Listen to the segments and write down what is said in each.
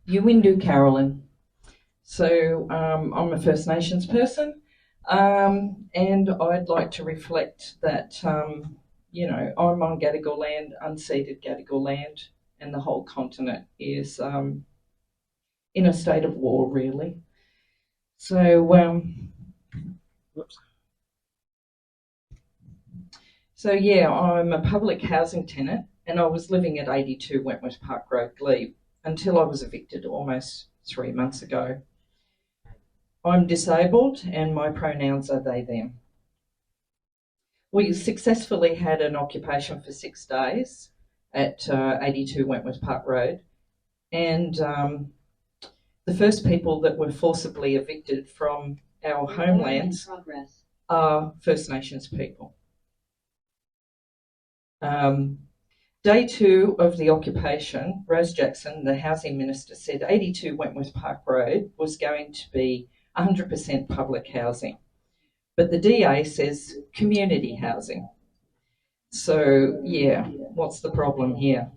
Yuwindu Carolyn. So I'm a First Nations person, and I'd like to reflect that, I'm on Gadigal land, unceded Gadigal land, and the whole continent is in a state of war, really. So, I'm a public housing tenant, and I was living at 82 Wentworth Park Rd, Glebe, until I was evicted almost 3 months ago. I'm disabled, and my pronouns are they, them. We successfully had an occupation for 6 days at 82 Wentworth Park Road, and the first people that were forcibly evicted from our homelands are First Nations people. Day 2 of the occupation, Rose Jackson, the Housing Minister, said 82 Wentworth Park Road was going to be 100% public housing. But the DA says community housing. So, what's the problem here?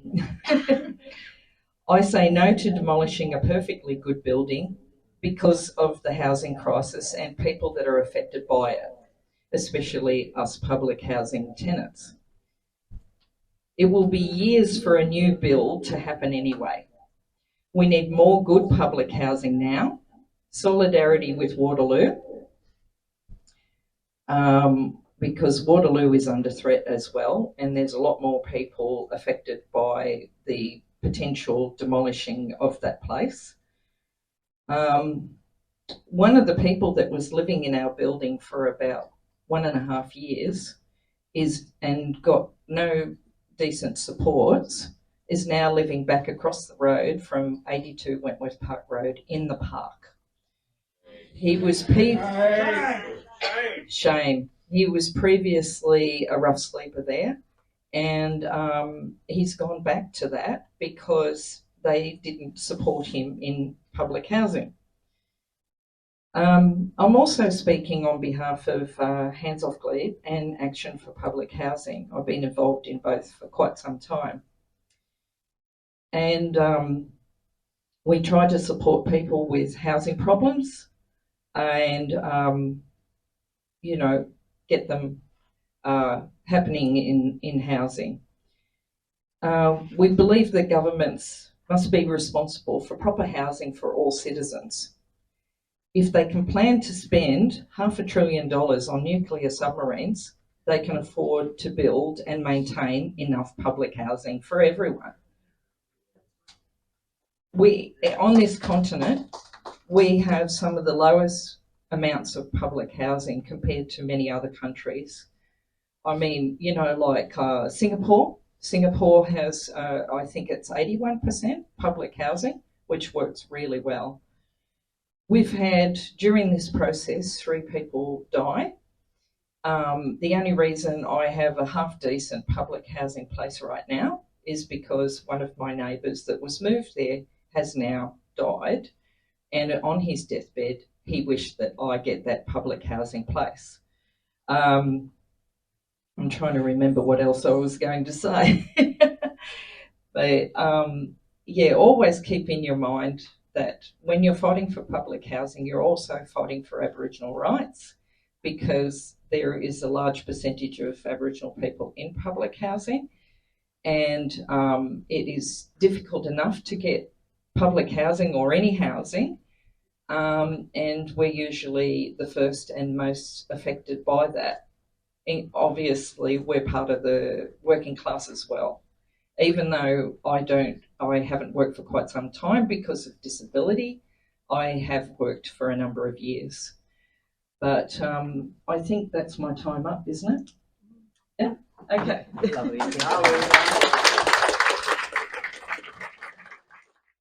I say no to demolishing a perfectly good building because of the housing crisis and people that are affected by it, especially us public housing tenants. It will be years for a new build to happen anyway. We need more good public housing now, solidarity with Waterloo, because Waterloo is under threat as well, and there's a lot more people affected by the potential demolishing of that place. One of the people that was living in our building for about 1.5 years and got no decent supports is now living back across the road from 82 Wentworth Park Road in the park. He was shame. He was previously a rough sleeper there, and he's gone back to that because they didn't support him in public housing. I'm also speaking on behalf of Hands Off Glebe and Action for Public Housing. I've been involved in both for quite some time. And we try to support people with housing problems and, get them happening in housing. We believe that governments must be responsible for proper housing for all citizens. If they can plan to spend $500 billion on nuclear submarines, they can afford to build and maintain enough public housing for everyone. On this continent, we have some of the lowest amounts of public housing compared to many other countries. I mean, like Singapore. Singapore has, I think it's 81% public housing, which works really well. We've had, during this process, 3 people die. The only reason I have a half-decent public housing place right now is because one of my neighbours that was moved there has now died, and on his deathbed, he wished that I get that public housing place. I'm trying to remember what else I was going to say. But, always keep in your mind that when you're fighting for public housing, you're also fighting for Aboriginal rights, because there is a large percentage of Aboriginal people in public housing, and it is difficult enough to get public housing or any housing, and we're usually the first and most affected by that. And obviously, we're part of the working class as well. Even though I haven't worked for quite some time because of disability, I have worked for a number of years. But I think that's my time up, isn't it? Yeah? Okay. Lovely.